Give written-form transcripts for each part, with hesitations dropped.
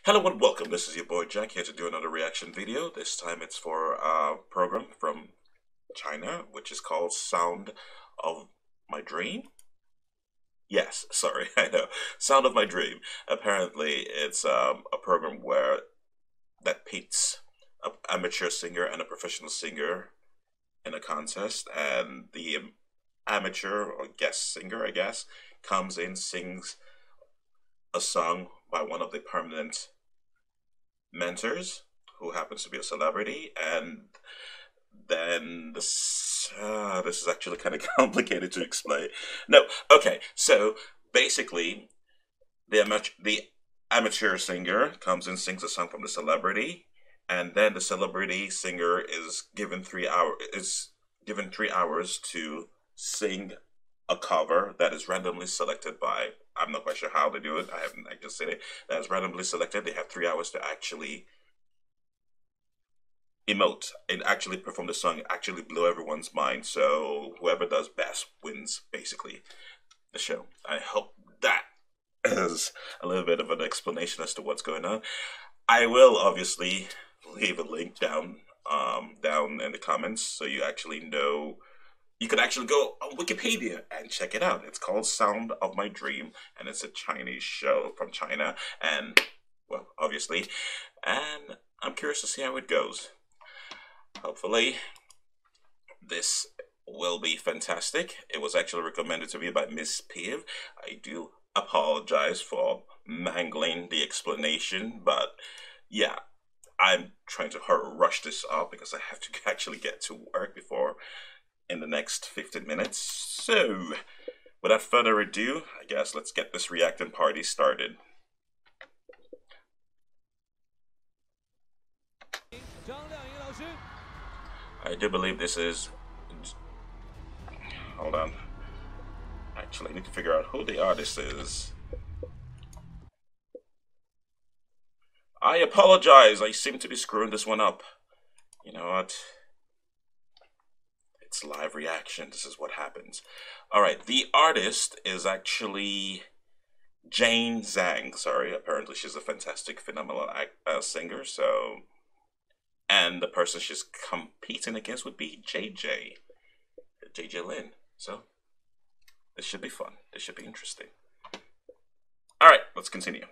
Hello and welcome, this is your boy Jack here to do another reaction video. This time it's for a program from China, which is called Sound of My Dream. Yes, sorry, I know. Sound of My Dream. Apparently it's a program that pits an amateur singer and a professional singer in a contest, and the amateur or guest singer, I guess, comes in, sings a song by one of the permanent mentors who happens to be a celebrity, and then this is actually kind of complicated to explain. No, okay, so basically the amateur singer comes in, sings a song from the celebrity, and then the celebrity singer is given 3 hours to sing a cover that is randomly selected by, I'm not quite sure how they do it, I just said it, that is randomly selected. They have 3 hours to actually emote and actually perform the song, actually blow everyone's mind. So whoever does best wins, basically, the show. I hope that is a little bit of an explanation as to what's going on. I will obviously leave a link down in the comments so you actually know. You can actually go on Wikipedia and check it out. It's called Sound of My Dream, and it's a Chinese show from China, and, well, obviously, and I'm curious to see how it goes. Hopefully, this will be fantastic. It was actually recommended to me by Miss Piv. I do apologize for mangling the explanation, but, yeah, I'm trying to rush this up because I have to actually get to work before in the next 15 minutes. So, without further ado, I guess let's get this reacting party started. I do believe this is... Hold on. Actually, I need to figure out who the artist is. I apologize, I seem to be screwing this one up. You know what? It's live reaction. This is what happens. Alright, the artist is actually Zhang. Sorry, apparently she's a fantastic, phenomenal singer. So, and the person she's competing against would be JJ Lin. So, this should be fun. This should be interesting. Alright, let's continue.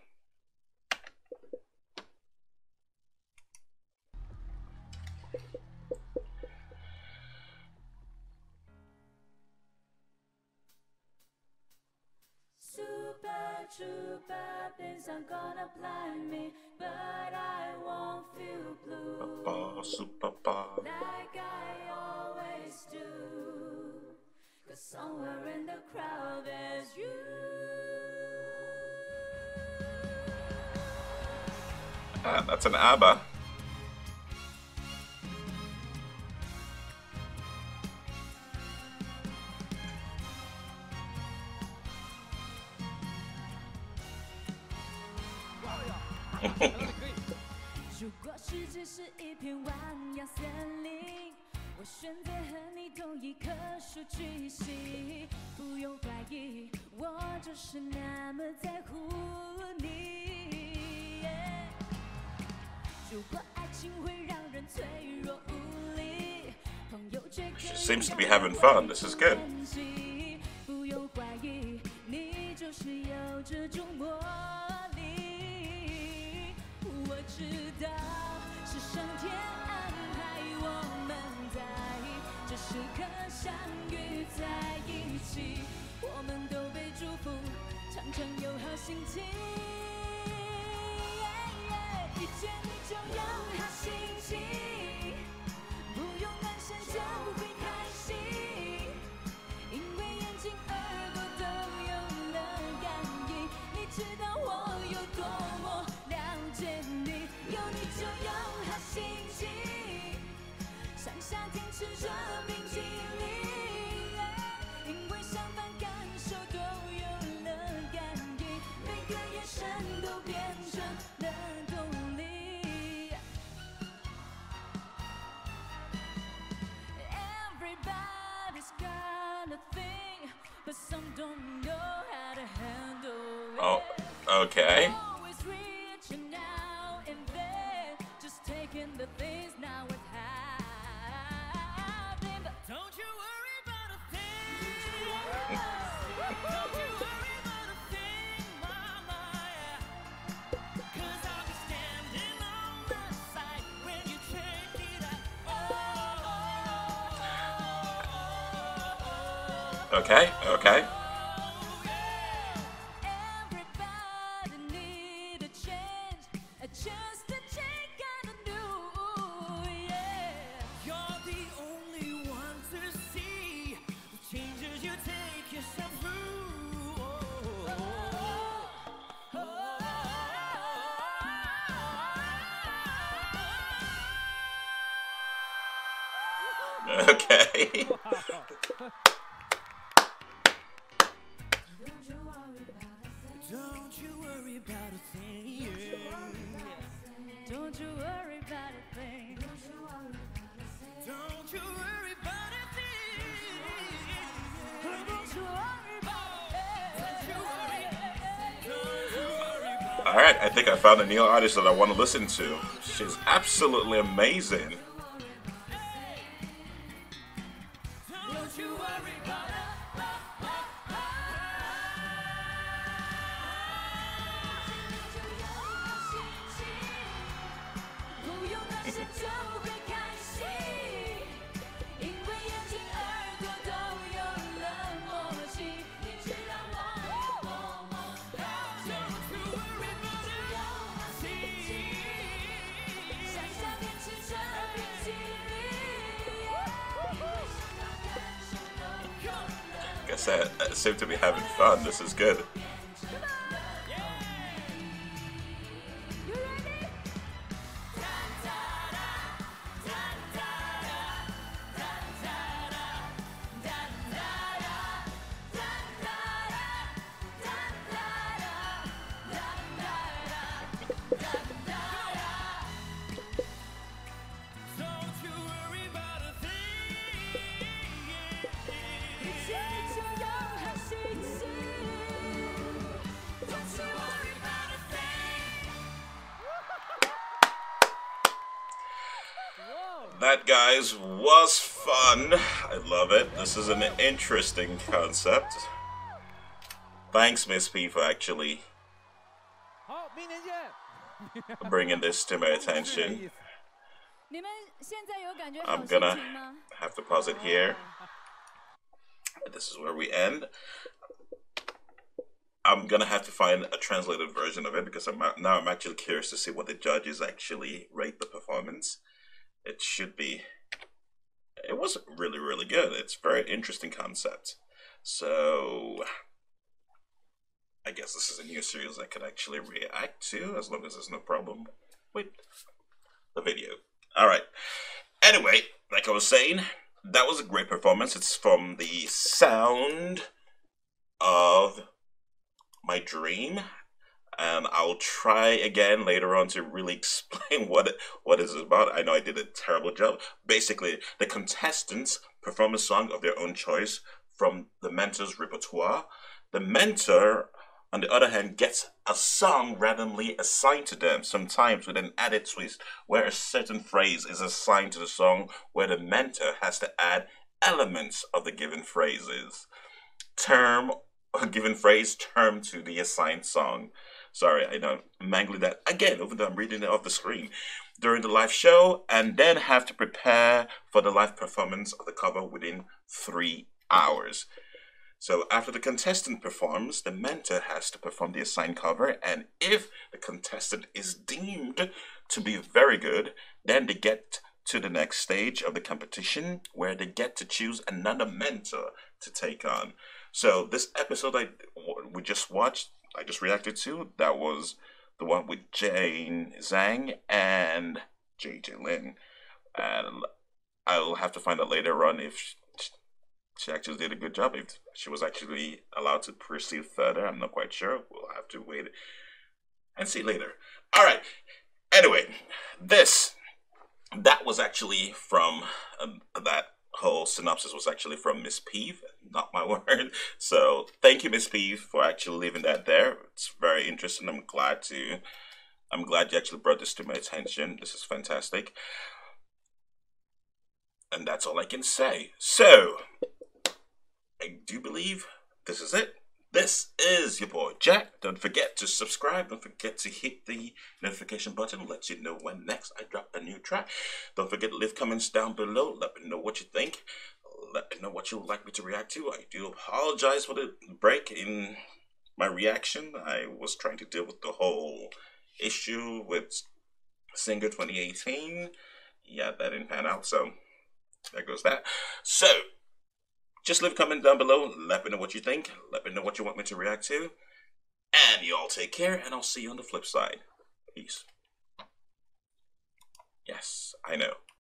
True bad things are gonna blind me, but I won't feel blue like I always do. 'Cause somewhere in the crowd there's you. That's an ABBA. She seems to be having fun. This is good. Oh, okay. doing the things now worth having. But don't you worry about a thing. Don't you worry about a thing, mama. Cause I'll be standing on my side when you check it out. Okay, okay. Everybody need a change, a chance to change kind of new, yeah. You're the only one to see the changes you take yourself through. Okay. Don't you worry about a thing. Don't you worry about a thing. Don't you worry about a thing. Don't you worry about it. All right, I think I found a new artist that I want to listen to. She's absolutely amazing. Don't you worry about it. Guess I seem to be having fun. This is good. That, guys, was fun. I love it. This is an interesting concept. Thanks, Miss P, for actually bringing this to my attention. I'm gonna have to pause it here. This is where we end. I'm gonna have to find a translated version of it because I'm actually curious to see what the judges actually rate the performance. It was really, really good. It's a very interesting concept. So I guess this is a new series I could actually react to as long as there's no problem with the video. All right. Anyway, like I was saying, that was a great performance. It's from the Sound of My Dream. And I'll try again later on to really explain what it's about. I know I did a terrible job. Basically, the contestants perform a song of their own choice from the mentor's repertoire. The mentor, on the other hand, gets a song randomly assigned to them, sometimes with an added twist, where a certain phrase is assigned to the song, where the mentor has to add elements of the given phrases. Given phrase, term to the assigned song. Sorry, I know I'm mangling that again, even though I'm reading it off the screen. During the live show, and then have to prepare for the live performance of the cover within 3 hours. So after the contestant performs, the mentor has to perform the assigned cover, and if the contestant is deemed to be very good, then they get to the next stage of the competition where they get to choose another mentor to take on. So this episode we just watched, I just reacted to, that was the one with Zhang and JJ Lin. And I'll have to find out later on if she actually did a good job, if she was actually allowed to proceed further. I'm not quite sure. We'll have to wait and see later. All right. Anyway, that was actually from that whole synopsis was actually from Miss Peeve, not my word. So thank you, Miss Peeve, for actually leaving that there. It's very interesting. I'm glad to I'm glad you actually brought this to my attention. This is fantastic. And that's all I can say. So, I do believe this is it. This is your boy Jack. Don't forget to subscribe. Don't forget to hit the notification button. Let you know when next I drop a new track. Don't forget to leave comments down below. Let me know what you think. Let me know what you would like me to react to. I do apologize for the break in my reaction. I was trying to deal with the whole issue with Singer 2018. Yeah, that didn't pan out, so there goes that. So, just leave a comment down below. Let me know what you think. Let me know what you want me to react to. And y'all take care, and I'll see you on the flip side. Peace. Yes, I know.